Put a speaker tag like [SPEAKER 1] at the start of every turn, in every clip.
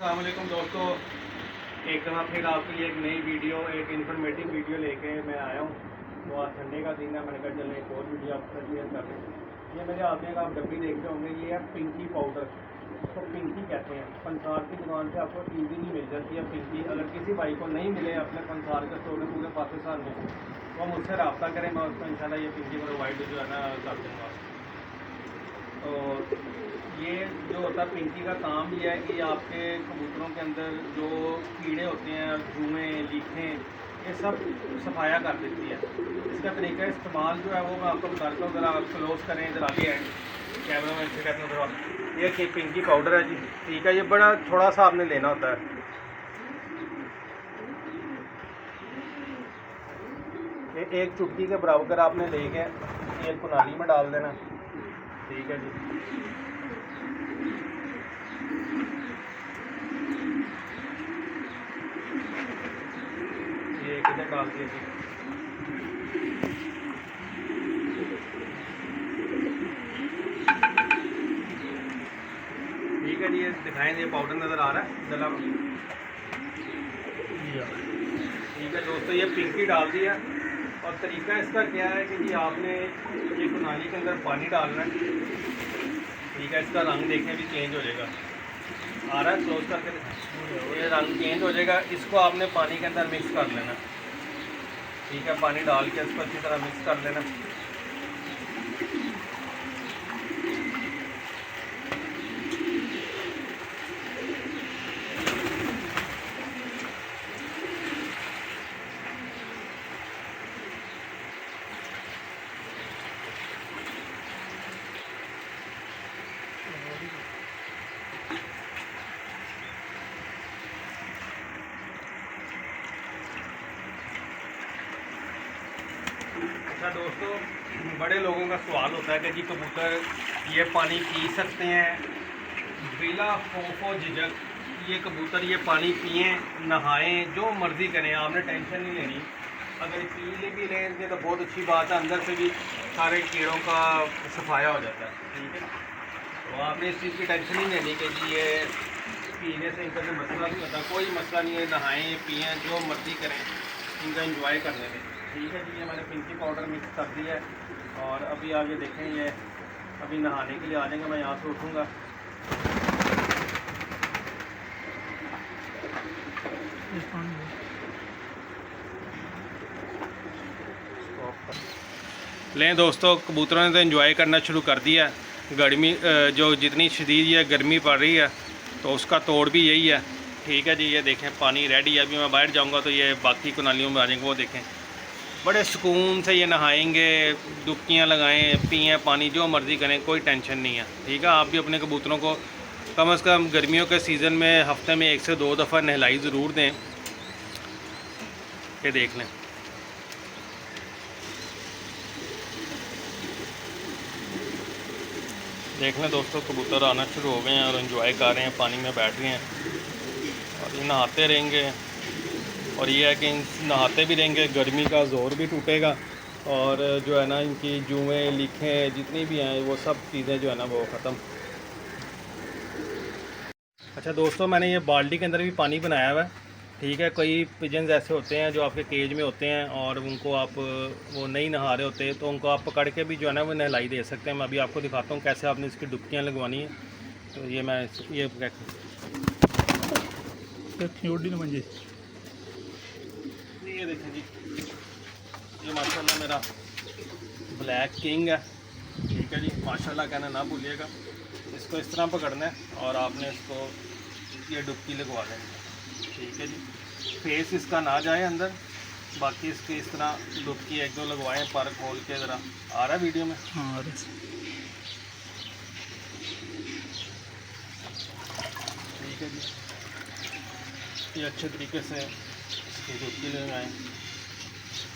[SPEAKER 1] अस्सलाम वालेकुम दोस्तों, एक दफ़ा फिर आपके लिए एक नई वीडियो, एक इन्फॉर्मेटिव वीडियो लेके मैं आया हूँ। तो आज संडे का दिन है, मैंने कहा चलें एक और वीडियो आपके साथ शेयर कर लें। ये मेरे हाथ में आप डब्बी देखते होंगे, ये है पिंकी पाउडर। तो पिंकी कहते हैं, पंसार की दुकान से आपको ईजीली मिल जाती है पिंकी। अगर किसी भाई को नहीं मिले अपने पंसार के स्टोर में पूरे पाकिस्तान में, तो मुझसे रब्ता करें, मैं उसको इंशाल्लाह ये पिंकी प्रोवाइड जो है ना कर दूँगा। तो ये जो होता है पिंकी का काम ये है कि आपके कबूतरों के अंदर जो कीड़े होते हैं, जुएँ, लीखें, ये सब सफाया कर देती है। इसका तरीका इस्तेमाल जो है वो मैं आपको बताता हूँ। ज़रा क्लोज करें, इधर आगे है कैमरा मैन से कहते हैं थोड़ा। ये कि पिंकी पाउडर है जी, ठीक है। ये बड़ा थोड़ा सा आपने लेना होता है। ये एक चुटकी के बराबर आपने लेके ये कुनाली में डाल देना, ठीक है जी। ये किधर डाल दिया जी, ठीक है जी। ये दिखाएं, ये पाउडर नज़र आ रहा है जला, ठीक है दोस्तों। ये पिंकी डाल दिया और तरीका इसका क्या है कि जी आपने ये कुनाली के अंदर पानी डालना है, ठीक है। इसका रंग देखें अभी चेंज हो जाएगा, आ रहा है क्लोज करके, ये रंग चेंज हो जाएगा। इसको आपने पानी के अंदर मिक्स कर लेना, ठीक है। पानी डाल के इसको अच्छी तरह मिक्स कर लेना। अच्छा दोस्तों, बड़े लोगों का सवाल होता है कि जी कबूतर ये पानी पी सकते हैं बिला खौफ व झिझक? ये कबूतर ये पानी पिए, नहाएं, जो मर्ज़ी करें, आपने टेंशन नहीं लेनी। अगर पी भी लेंगे तो बहुत अच्छी बात है, अंदर से भी सारे कीड़ों का सफाया हो जाता है, ठीक है। तो आपने इस चीज़ की टेंशन नहीं लेनी कि जी ये पीने से इनका कोई मसला नहीं होता। कोई मसला नहीं है, नहाएं, पिएँ, जो मर्ज़ी करें, इनका एंजॉय करने दें, ठीक है जी। ये मैंने पिंकी पाउडर मिक्स कर दिया है और अभी आगे देखें, ये अभी नहाने के लिए आ जाएंगे। मैं यहाँ से उठूँगा, लें दोस्तों। कबूतरों ने तो एंजॉय करना शुरू कर दिया। गर्मी जो जितनी शदीद है गर्मी पड़ रही है, तो उसका तोड़ भी यही है, ठीक है जी। ये देखें पानी रेडी है। अभी मैं बाहर जाऊँगा तो ये बाकी कुनालियों में आ जाएंगे, वो देखें बड़े सुकून से ये नहाएंगे, डुबकियाँ लगाएं, पिएँ पानी, जो मर्ज़ी करें, कोई टेंशन नहीं है, ठीक है। आप भी अपने कबूतरों को कम से कम गर्मियों के सीज़न में हफ्ते में 1 से 2 दफ़ा नहलाई ज़रूर दें। ये देख लें, देख लें दोस्तों, कबूतर आना शुरू हो गए हैं और एंजॉय कर रहे हैं, पानी में बैठ रहे हैं और ये नहाते रहेंगे। और ये है कि नहाते भी रहेंगे, गर्मी का ज़ोर भी टूटेगा और जो है ना इनकी जुएँ, लीखें जितनी भी हैं वो सब चीज़ें जो है ना वो ख़त्म। अच्छा दोस्तों, मैंने ये बाल्टी के अंदर भी पानी बनाया हुआ है, ठीक है। कई पिजन्स ऐसे होते हैं जो आपके केज में होते हैं और उनको आप वो नहीं नहा रहे होते, तो उनको आप पकड़ के भी जो है ना वो नहलाई दे सकते हैं। मैं अभी आपको दिखाता हूँ कैसे आपने इसकी डुबकियाँ लगवानी है। तो ये मैं ये ये देखें जी, ये माशाल्लाह मेरा ब्लैक किंग है, ठीक है जी। माशाल्लाह कहना ना भूलिएगा। इसको इस तरह पकड़ना है और आपने इसको ये डुबकी लगवा देनी, ठीक है जी। फेस इसका ना जाए अंदर, बाकी इसकी इस तरह डुबकी 1-2 लगवाएं, पर खोल के। ज़रा आ रहा है वीडियो में? हाँ, ठीक है जी। ये अच्छे तरीके से इसकी डुबकी लगाएँ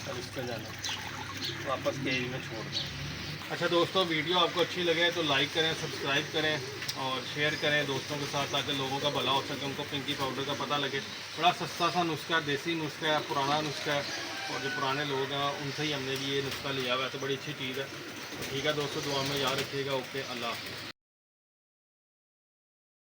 [SPEAKER 1] और इसका जाना वापस केज में छोड़ दें। अच्छा दोस्तों, वीडियो आपको अच्छी लगे तो लाइक करें, सब्सक्राइब करें और शेयर करें दोस्तों के साथ, ताकि लोगों का भला हो सके, उनको पिंकी पाउडर का पता लगे। बड़ा सस्ता सा नुस्खा है, देसी नुस्खा है, पुराना नुस्खा है और जो पुराने लोग हैं उनसे ही हमने भी ये नुस्खा लिया हुआ है, तो बड़ी अच्छी चीज़ है। तो ठीक है दोस्तों, दुआ में याद रखिएगा। ओके, अल्लाह हाफ़िज़।